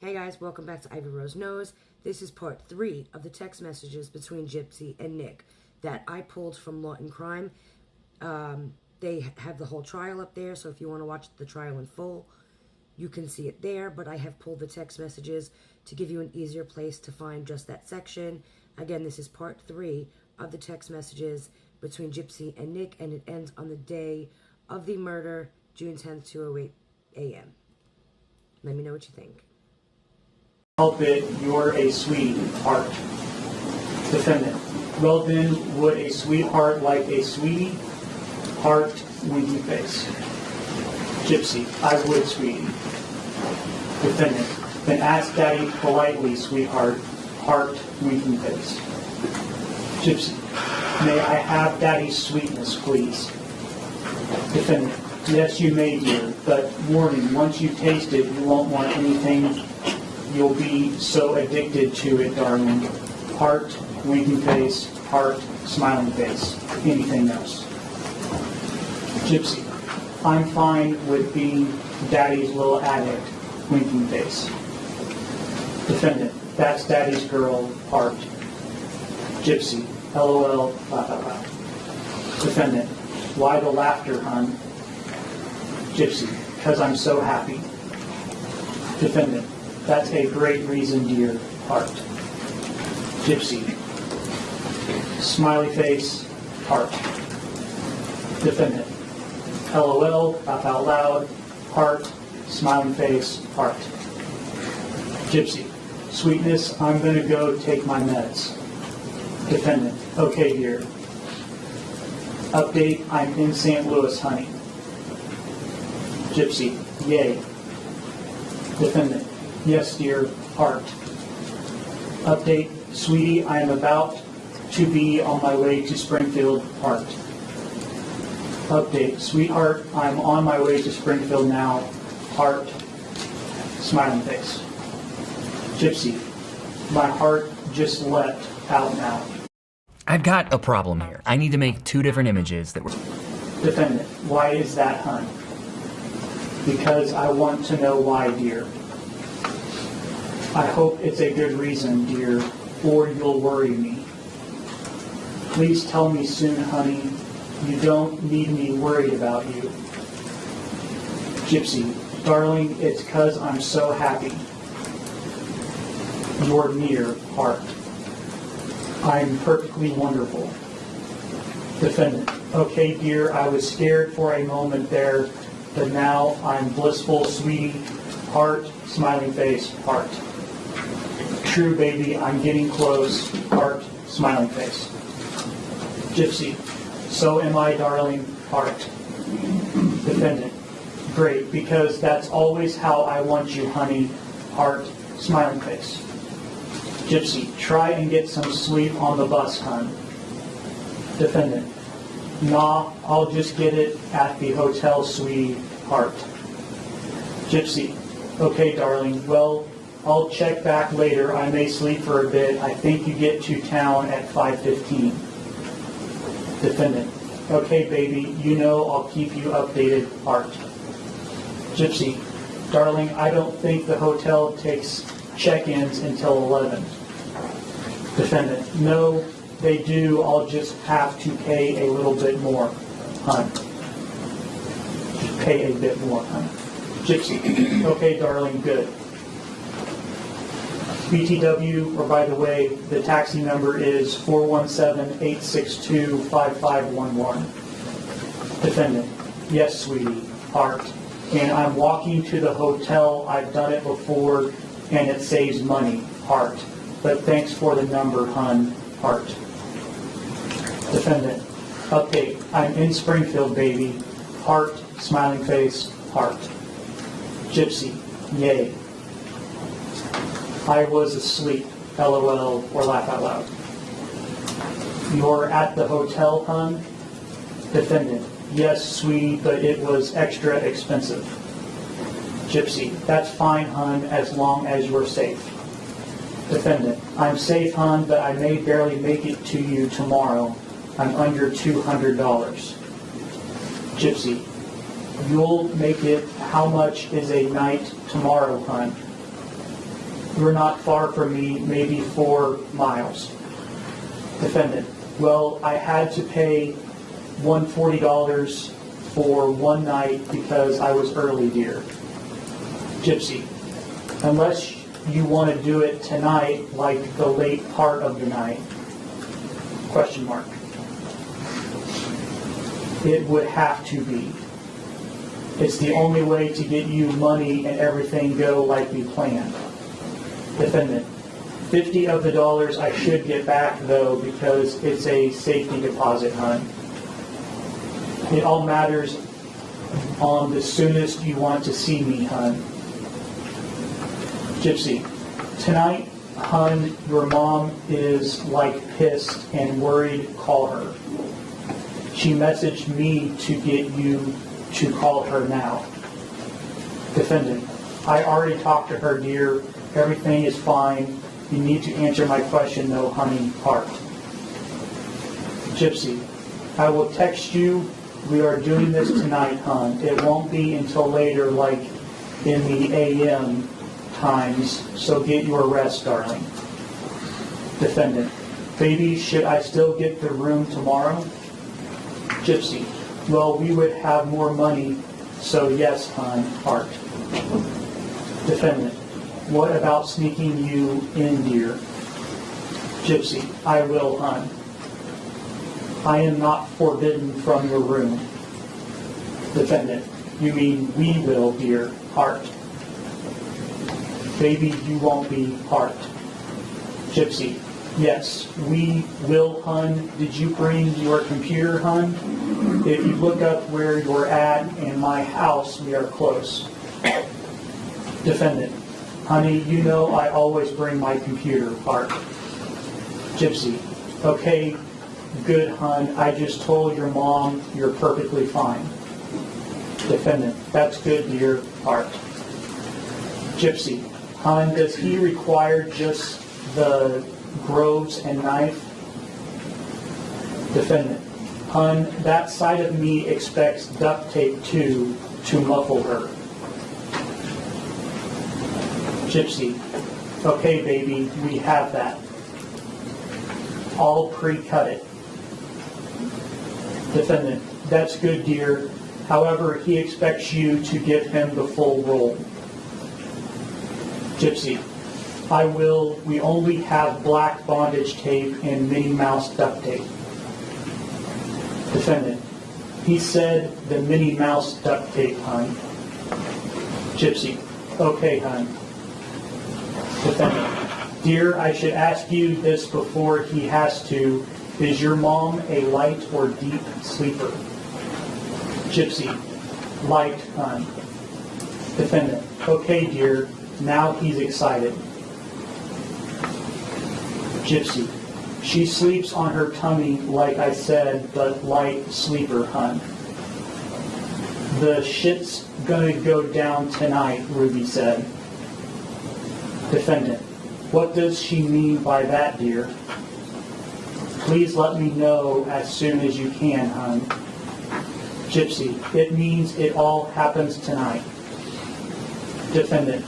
Hey guys, welcome back to Ivy Rose Knows. This is part 3 of the text messages between Gypsy and Nick that I pulled from Law and Crime. They have the whole trial up there, so if you want to watch the trial in full, you can see it there, but I have pulled the text messages to give you an easier place to find just that section. Again, this is part 3 of the text messages between Gypsy and Nick, and it ends on the day of the murder, June 10th, 2:08 a.m. Let me know what you think. Help it, you're a sweetheart. Defendant. Well then, would a sweetheart like a sweetie? Heart, winky face. Gypsy. I would, sweetie. Defendant. Then ask Daddy politely, sweetheart. Heart, winky face. Gypsy. May I have Daddy's sweetness, please? Defendant. Yes, you may, dear, but warning, once you taste it, you won't want anything. You'll be so addicted to it, darling. Heart, winking face, heart, smiling face. Anything else? Gypsy. I'm fine with being Daddy's little addict, winking face. Defendant. That's Daddy's girl, heart. Gypsy. LOL, laugh out loud. Defendant. Why the laughter, hun? Gypsy. Because I'm so happy. Defendant. That's a great reason, dear heart. Gypsy. Smiley face, heart. Defendant. LOL, laugh out loud, heart, smiling face, heart. Gypsy. Sweetness, I'm going to go take my meds. Defendant. Okay, dear. Update, I'm in St. Louis, honey. Gypsy. Yay. Defendant. Yes, dear, heart. Update, sweetie, I am about to be on my way to Springfield, heart. Update, sweetheart, I'm on my way to Springfield now, heart, smiling face. Gypsy, my heart just leapt out now. I've got a problem here. I need to make two different images that were... Defendant, why is that, hun? Because I want to know why, dear. I hope it's a good reason, dear, or you'll worry me. Please tell me soon, honey. You don't need me worried about you. Gypsy, darling, it's 'cause I'm so happy. You're near, heart. I'm perfectly wonderful. Defendant, okay, dear, I was scared for a moment there, but now I'm blissful, sweetie, heart, smiling face, heart. True, baby, I'm getting close. Heart, smiling face. Gypsy. So am I, darling. Heart. Defendant. Great, because that's always how I want you, honey. Heart, smiling face. Gypsy. Try and get some sleep on the bus, hun. Defendant. Nah, I'll just get it at the hotel, sweetie. Heart. Gypsy. Okay, darling. Well, I'll check back later. I may sleep for a bit. I think you get to town at 5:15. Defendant. Okay, baby. You know I'll keep you updated. Heart. Gypsy. Darling, I don't think the hotel takes check-ins until 11. Defendant. No, they do. I'll just have to pay a little bit more, hun. Just pay a bit more, hun. Gypsy. Okay, darling. Good. BTW, or by the way, the taxi number is 417-862-5511. Defendant, yes, sweetie, heart. And I'm walking to the hotel. I've done it before, and it saves money, heart. But thanks for the number, hun, heart. Defendant, update, I'm in Springfield, baby, heart, smiling face, heart. Gypsy, yay. I was asleep, LOL, or laugh out loud. You're at the hotel, hun? Defendant, yes, sweetie, but it was extra expensive. Gypsy, that's fine, hun, as long as you're safe. Defendant, I'm safe, hun, but I may barely make it to you tomorrow. I'm under $200. Gypsy, you'll make it. How much is a night tomorrow, hun? You're not far from me, maybe 4 miles. Defendant, well, I had to pay $140 for one night because I was early, dear. Gypsy, unless you want to do it tonight, like the late part of the night. Question mark. It would have to be. It's the only way to get you money and everything go like we planned. Defendant, 50 of the dollars I should get back though because it's a safety deposit, hon. It all matters on the soonest you want to see me, hon. Gypsy, tonight, hon, your mom is like pissed and worried. Call her. She messaged me to get you to call her now. Defendant, I already talked to her, dear. Everything is fine. You need to answer my question though, honey, heart. Gypsy, I will text you. We are doing this tonight, hon. It won't be until later, like in the AM times, so get your rest, darling. Defendant, baby, should I still get the room tomorrow? Gypsy, well, we would have more money, so yes, hon, heart. Defendant, what about sneaking you in, dear? Gypsy, I will, hon. I am not forbidden from your room. Defendant, you mean we will, dear, heart. Baby, you won't be, heart. Gypsy, yes, we will, hun. Did you bring your computer, hun? If you look up where you're at in my house, we are close. Defendant, honey, you know I always bring my computer, heart. Gypsy, okay, good, hun. I just told your mom you're perfectly fine. Defendant, that's good, dear, heart. Gypsy, hun, does he require just the groves and knife? Defendant, hun, that side of me expects duct tape too to muffle her. Gypsy, okay, baby, we have that. I'll pre-cut it. Defendant, that's good, dear. However, he expects you to give him the full roll. Gypsy, I will. We only have black bondage tape and Minnie Mouse duct tape. Defendant, he said the Minnie Mouse duct tape, hun. Gypsy, okay, hun. Defendant, dear, I should ask you this before he has to. Is your mom a light or deep sleeper? Gypsy, light, hun. Defendant, okay, dear. Now he's excited. Gypsy, she sleeps on her tummy, like I said, but light sleeper, hun. The shit's gonna go down tonight, Ruby said. Defendant, what does she mean by that, dear? Please let me know as soon as you can, hun. Gypsy, it means it all happens tonight. Defendant,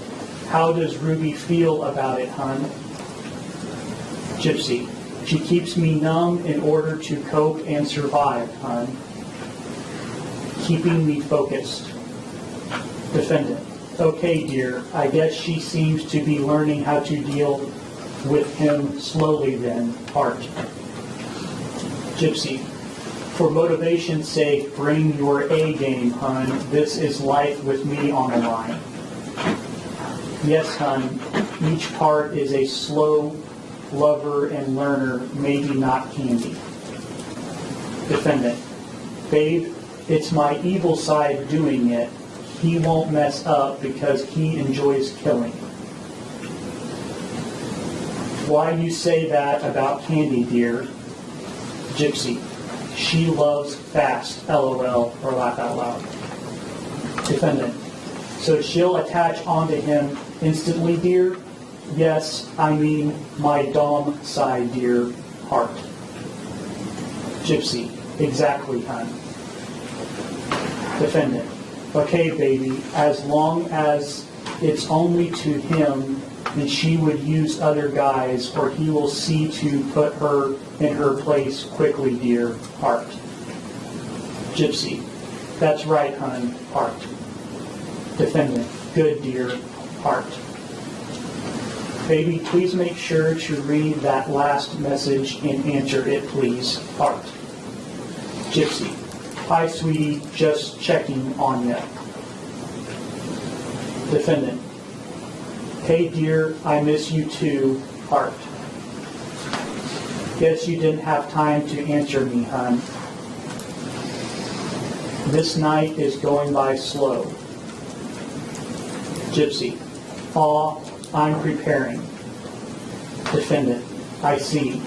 how does Ruby feel about it, hun? Gypsy, she keeps me numb in order to cope and survive, hun. Keeping me focused. Defendant, okay, dear, I guess she seems to be learning how to deal with him slowly then, heart. Gypsy, for motivation's sake, bring your A game, hun. This is life with me on the line. Yes, hun, each part is a slow lover and learner, maybe not candy. Defendant, babe, it's my evil side doing it. He won't mess up because he enjoys killing. Why you say that about candy, dear? Gypsy, she loves fast, LOL, or laugh out loud. Defendant, so she'll attach onto him instantly, dear? Yes, I mean my dom side, dear, heart. Gypsy, exactly, hun. Defendant, okay, baby, as long as it's only to him, and she would use other guys, or he will see to put her in her place quickly, dear, heart. Gypsy, that's right, hun, heart. Defendant, good, dear, heart. Baby, please make sure to read that last message and answer it, please, heart. Gypsy, hi, sweetie, just checking on ya. Defendant, hey, dear, I miss you too, heart. Guess you didn't have time to answer me, hun. This night is going by slow. Gypsy, aw, I'm preparing. Defendant, I see.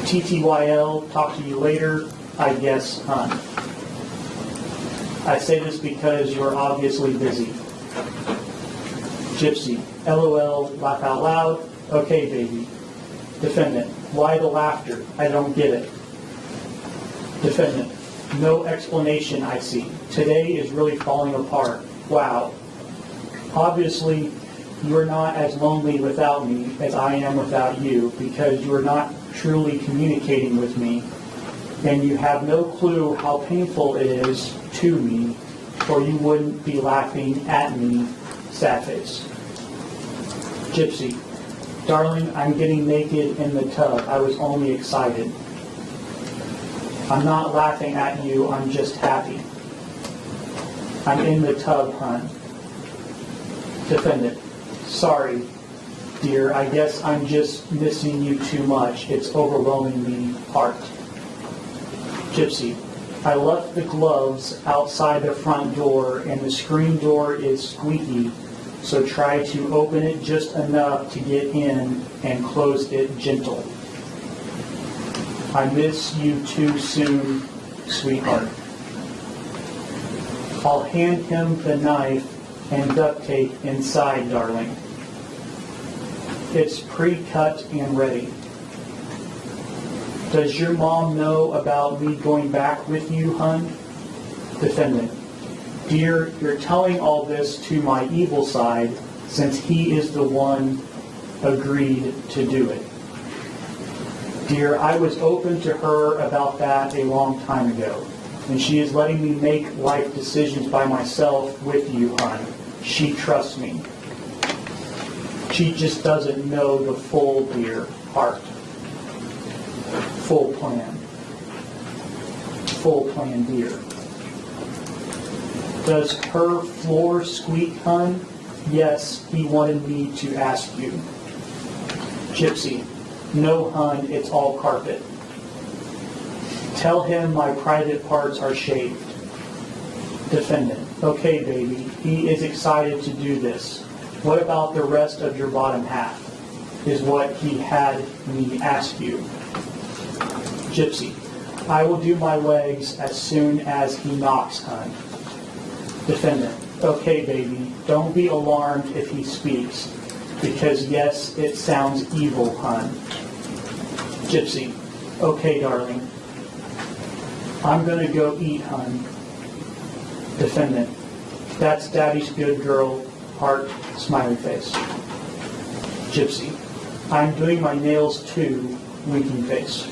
TTYL, talk to you later, I guess, hun. I say this because you're obviously busy. Gypsy, LOL, laugh out loud, okay, baby. Defendant, why the laughter? I don't get it. Defendant, no explanation, I see. Today is really falling apart. Wow. Obviously, you're not as lonely without me as I am without you, because you are not truly communicating with me, and you have no clue how painful it is to me, or you wouldn't be laughing at me, sad face. Gypsy, darling, I'm getting naked in the tub. I was only excited. I'm not laughing at you, I'm just happy. I'm in the tub, hun. Defendant, sorry, dear, I guess I'm just missing you too much. It's overwhelming me, heart. Gypsy, I left the gloves outside the front door and the screen door is squeaky, so try to open it just enough to get in and close it gentle. I miss you too soon, sweetheart. I'll hand him the knife and duct tape inside, darling. It's pre-cut and ready. Does your mom know about me going back with you, hun? Defendant, dear, you're telling all this to my evil side since he is the one agreed to do it. Dear, I was open to her about that a long time ago, and she is letting me make life decisions by myself with you, hon. She trusts me. She just doesn't know the full, dear, heart. Full plan. Full plan, dear. Does her floor squeak, hun? Yes, he wanted me to ask you. Gypsy, no, hun, it's all carpet. Tell him my private parts are shaved. Defendant, okay, baby, he is excited to do this. What about the rest of your bottom half? Is what he had me ask you. Gypsy, I will do my legs as soon as he knocks, hun. Defendant, okay, baby, don't be alarmed if he speaks, because yes, it sounds evil, hun. Gypsy, okay, darling. I'm gonna go eat, hun. Defendant, that's daddy's good girl, heart, smiley face. Gypsy, I'm doing my nails too, winking face.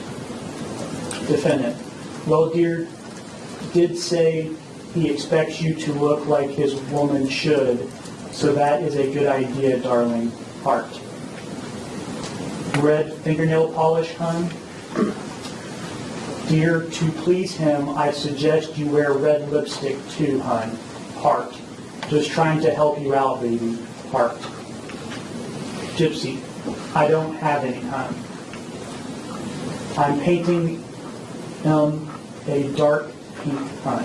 Defendant, well, dear, did say he expects you to look like his woman should, so that is a good idea, darling, heart. Red fingernail polish, hun? Dear, to please him, I suggest you wear red lipstick too, hun, heart. Just trying to help you out, baby, heart. Gypsy, I don't have any, hun. I'm painting a dark pink, hun.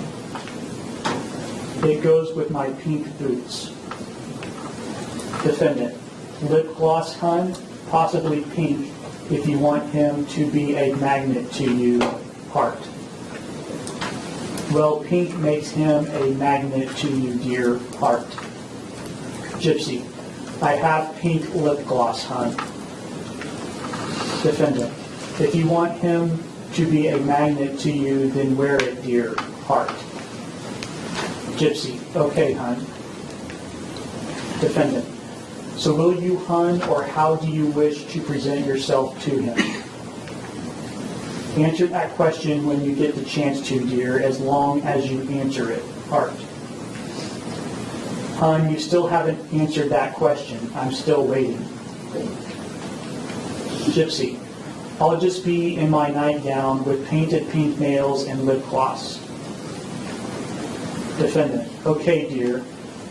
It goes with my pink boots. Defendant, lip gloss, hun, possibly pink if you want him to be a magnet to you, heart. Well, pink makes him a magnet to you, dear, heart. Gypsy, I have pink lip gloss, hun. Defendant, if you want him to be a magnet to you, then wear it, dear, heart. Gypsy, okay, hun. Defendant. So will you, hun, or how do you wish to present yourself to him? Answer that question when you get the chance to, dear, as long as you answer it. Art. Hun, you still haven't answered that question. I'm still waiting. Gypsy. I'll just be in my nightgown with painted pink nails and lip gloss. Defendant. Okay, dear,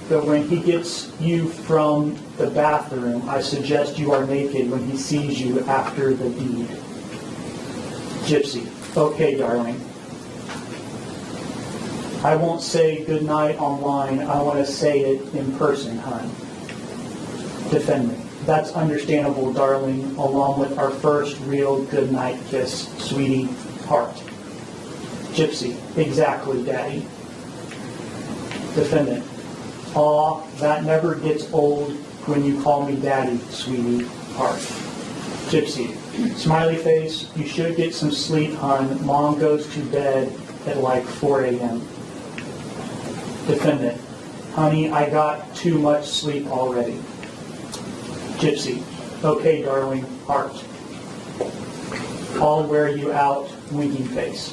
but when he gets you from the bathroom, I suggest you are naked when he sees you after the deed. Gypsy. Okay, darling. I won't say goodnight online. I want to say it in person, hon. Defendant. That's understandable, darling, along with our first real goodnight kiss, sweetie, heart. Gypsy. Exactly, Daddy. Defendant. Aw, that never gets old when you call me Daddy, sweetie, heart. Gypsy. Smiley face, you should get some sleep, hon. Mom goes to bed at like 4 a.m. Defendant. Honey, I got too much sleep already. Gypsy. Okay, darling, heart. I'll wear you out, winking face.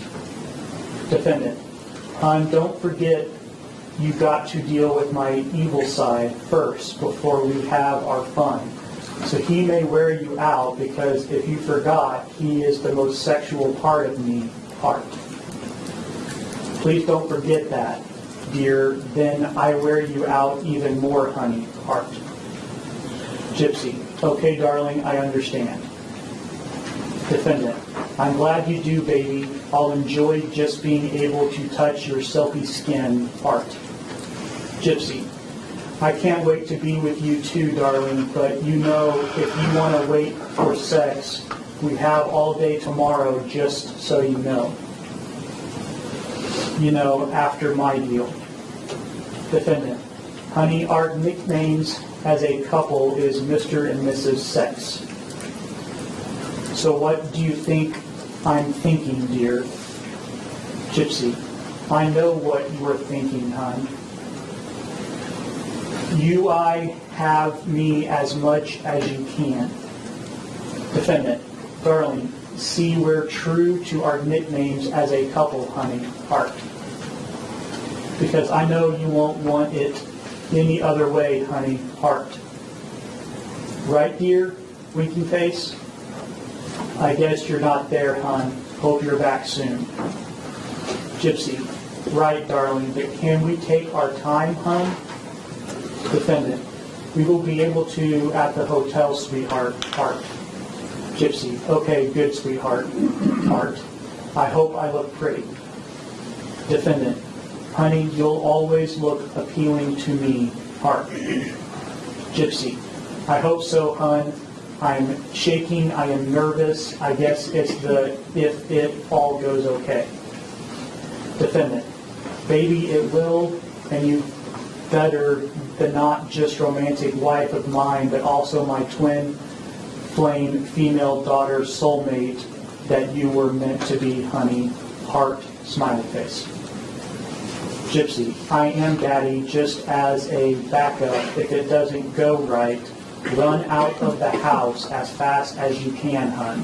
Defendant. Hon, don't forget you got to deal with my evil side first before we have our fun. So he may wear you out because if you forgot, he is the most sexual part of me, heart. Please don't forget that, dear. Then I wear you out even more, honey, heart. Gypsy. Okay, darling, I understand. Defendant. I'm glad you do, baby. I'll enjoy just being able to touch your silky skin, heart. Gypsy. I can't wait to be with you too, darling, but you know, if you want to wait for sex, we have all day tomorrow, just so you know. You know, after my deal. Defendant. Honey, our nicknames as a couple is Mr. and Mrs. Sex. So what do you think I'm thinking, dear? Gypsy. I know what you're thinking, hon. I have me as much as you can. Defendant. Darling, see, we're true to our nicknames as a couple, honey, heart. Because I know you won't want it any other way, honey, heart. Right, dear? Winking face? I guess you're not there, hon. Hope you're back soon. Gypsy. Right, darling, but can we take our time, hon? Defendant. We will be able to at the hotel, sweetheart, heart. Gypsy. Okay, good, sweetheart, heart. I hope I look pretty. Defendant. Honey, you'll always look appealing to me, heart. Gypsy. I hope so, hon. I'm shaking, I am nervous. I guess it's the if it all goes okay. Defendant. Baby, it will, and you better the not just romantic wife of mine, but also my twin flame female daughter's soulmate that you were meant to be, honey. Heart, smiley face. Gypsy. I am, Daddy, just as a backup. If it doesn't go right, run out of the house as fast as you can, hun.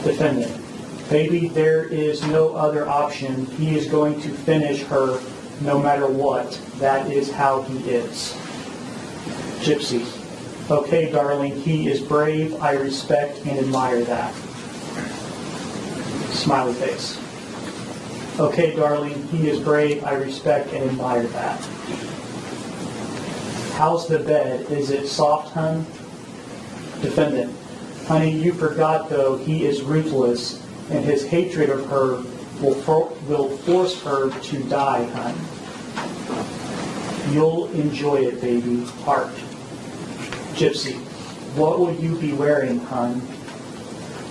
Defendant. Baby, there is no other option. He is going to finish her no matter what. That is how he is. Gypsy. Okay, darling, he is brave. I respect and admire that. Smiley face. Okay, darling, he is brave. I respect and admire that. How's the bed? Is it soft, hun? Defendant. Honey, you forgot, though, he is ruthless, and his hatred of her will force her to die, hun. You'll enjoy it, baby. Heart. Gypsy. What will you be wearing, hun?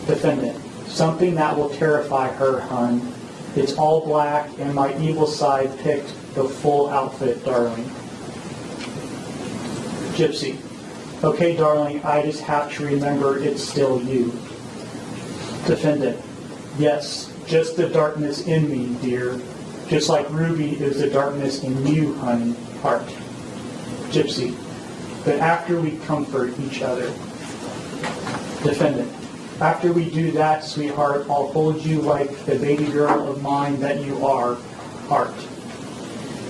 Defendant. Something that will terrify her, hun. It's all black, and my evil side picked the full outfit, darling. Gypsy. Okay, darling, I just have to remember it's still you. Defendant. Yes, just the darkness in me, dear. Just like Ruby is the darkness in you, honey. Heart. Gypsy. but after we comfort each other. Defendant, after we do that, sweetheart, I'll hold you like the baby girl of mine that you are, heart.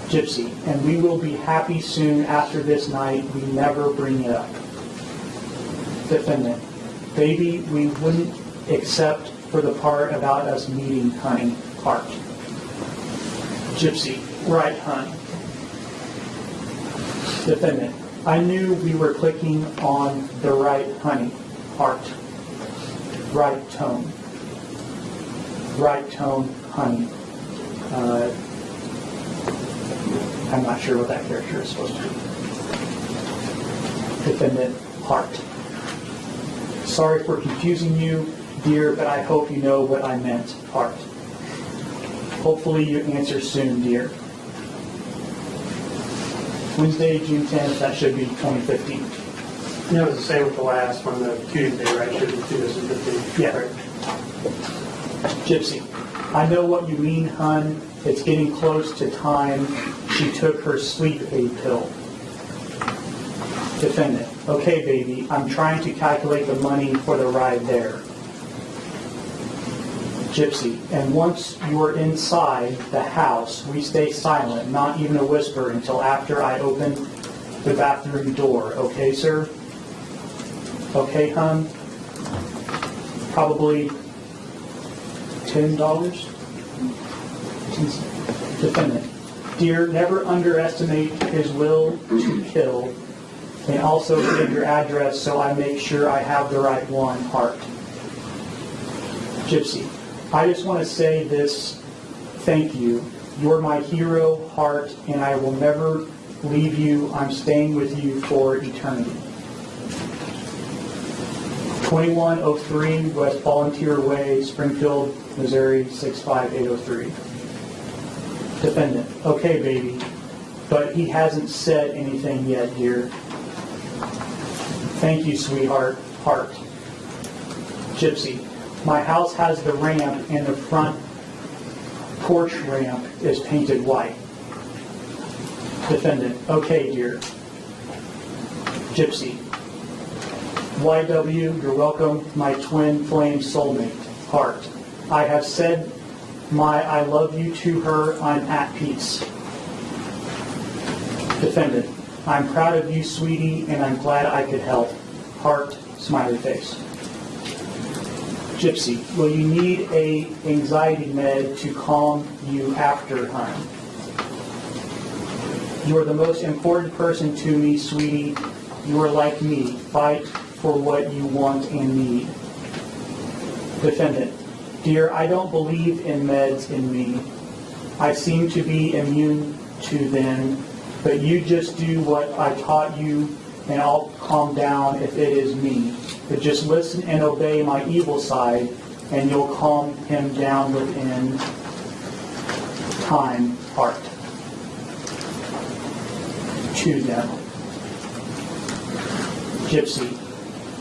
Gypsy, and we will be happy soon after this night. We never bring it up. Defendant, baby, we wouldn't accept for the part about us meeting, honey, heart. Gypsy, right, hun. Defendant, I knew we were clicking on the right, honey, heart. Right tone. Right tone, honey. I'm not sure what that character is supposed to be. Defendant, heart. Sorry for confusing you, dear, but I hope you know what I meant, heart. Hopefully you answer soon, dear. Wednesday, June 10th, that should be 2015. You know, it was the same with the last one, the Tuesday, right? Should be 2015. Yeah. Right. Gypsy, I know what you mean, hun. It's getting close to time. She took her sleep aid pill. Defendant, okay, baby, I'm trying to calculate the money for the ride there. Gypsy, and once you're inside the house, we stay silent, not even a whisper, until after I open the bathroom door. Okay, sir? Okay, hun? Probably $10? Defendant, dear, never underestimate his will to kill, and also give your address so I make sure I have the right one, heart. Gypsy, I just want to say this, thank you. You're my hero, heart, and I will never leave you. I'm staying with you for eternity. 2103 West Volunteer Way, Springfield, Missouri, 65803. Defendant, okay, baby, but he hasn't said anything yet, dear. Thank you, sweetheart, heart. Gypsy, my house has the ramp, and the front porch ramp is painted white. Defendant, okay, dear. Gypsy, YW, you're welcome, my twin flame soulmate, heart. I have said my I love you to her. I'm at peace. Defendant, I'm proud of you, sweetie, and I'm glad I could help. Heart, smiley face. Gypsy, will you need a anxiety med to calm you after, hon? You are the most important person to me, sweetie. You are like me. Fight for what you want and need. Defendant, dear, I don't believe in meds in me. I seem to be immune to them, but you just do what I taught you and I'll calm down if it is me. But just listen and obey my evil side and you'll calm him down within time, heart. To them. Gypsy,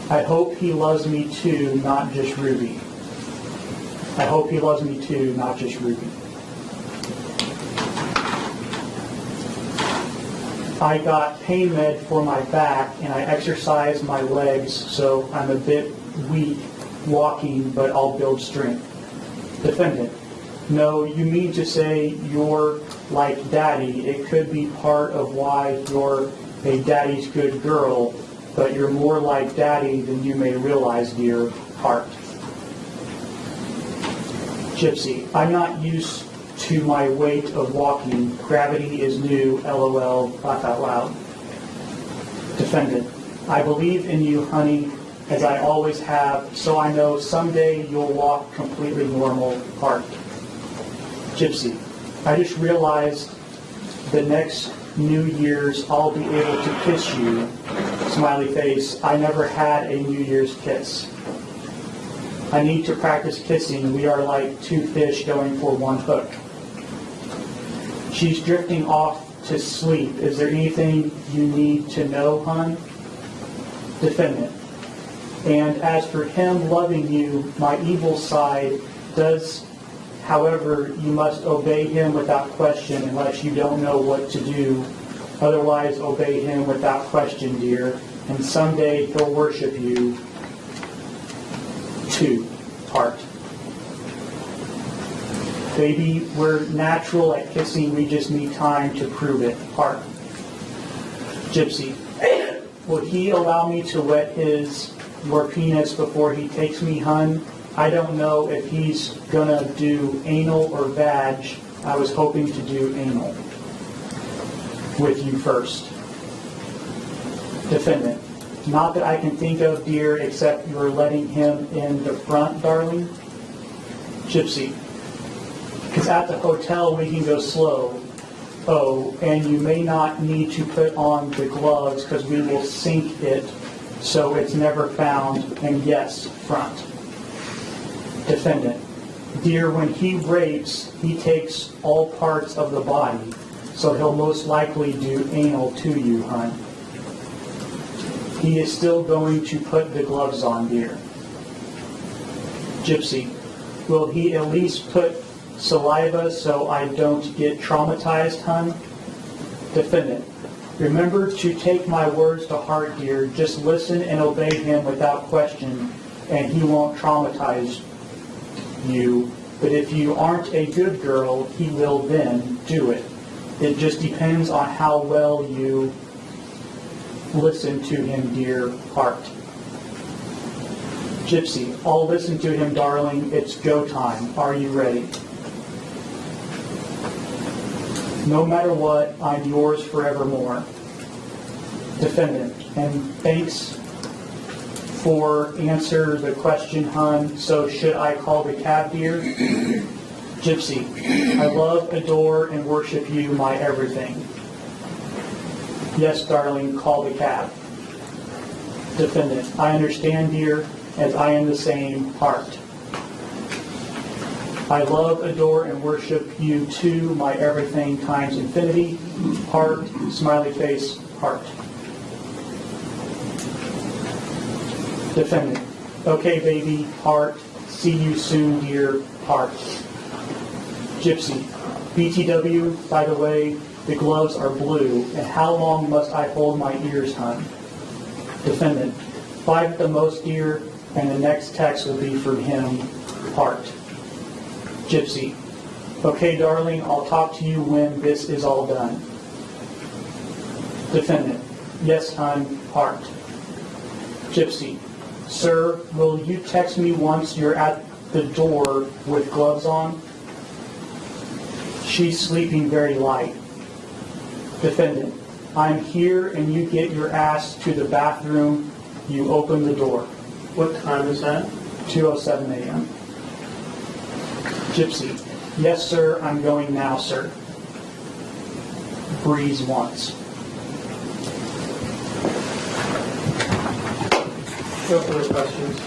I hope he loves me too, not just Ruby. I hope he loves me too, not just Ruby. I got pain med for my back and I exercise my legs, so I'm a bit weak walking, but I'll build strength. Defendant, no, you mean to say you're like daddy. It could be part of why you're a daddy's good girl, but you're more like daddy than you may realize, dear heart. Gypsy, I'm not used to my weight of walking. Gravity is new, LOL, laugh out loud. Defendant, I believe in you, honey, as I always have, so I know someday you'll walk completely normal, heart. Gypsy, I just realized the next New Year's I'll be able to kiss you, smiley face. I never had a New Year's kiss. I need to practice kissing. We are like two fish going for one hook. She's drifting off to sleep. Is there anything you need to know, hon? Defendant. And as for him loving you, my evil side does, however, you must obey him without question unless you don't know what to do Otherwise, obey him without question, dear, and someday he'll worship you. 2. Heart. Baby, we're natural at kissing, we just need time to prove it. Heart. Gypsy. Will he allow me to wet your penis before he takes me, hun? I don't know if he's gonna do anal or vag. I was hoping to do anal with you first. Defendant. Not that I can think of, dear, except you're letting him in the front, darling. Gypsy. Because at the hotel we can go slow. Oh, and you may not need to put on the gloves because we will sink it so it's never found. And yes, front. Defendant. Dear, when he rapes, he takes all parts of the body, so he'll most likely do anal to you, hun. He is still going to put the gloves on, dear. Gypsy. Will he at least put saliva so I don't get traumatized, hun? Defendant. Remember to take my words to heart, dear. Just listen and obey him without question, and he won't traumatize you. But if you aren't a good girl, he will then do it. It just depends on how well you listen to him, dear. Heart. Gypsy. I'll listen to him, darling. It's go time. Are you ready? No matter what, I'm yours forevermore. Defendant. And thanks for answer the question, hun. So should I call the cab, dear? Gypsy. I love, adore, and worship you, my everything. Yes, darling, call the cab. Defendant. I understand, dear, as I am the same. Heart. I love, adore, and worship you too, my everything times infinity. Heart, smiley face, heart. Defendant. Okay, baby, heart. See you soon, dear, heart. Gypsy. BTW, by the way, the gloves are blue, and how long must I hold my ears, hun? Defendant. 5 at the most, dear, and the next text will be from him, heart. Gypsy. Okay, darling, I'll talk to you when this is all done. Defendant. Yes, hun, heart. Gypsy. Sir, will you text me once you're at the door with gloves on? She's sleeping very light. Defendant. I'm here and you get your ass to the bathroom. You open the door. What time is that? 2:07 a.m. Gypsy. Yes, sir, I'm going now, sir. Breeze once. No further questions.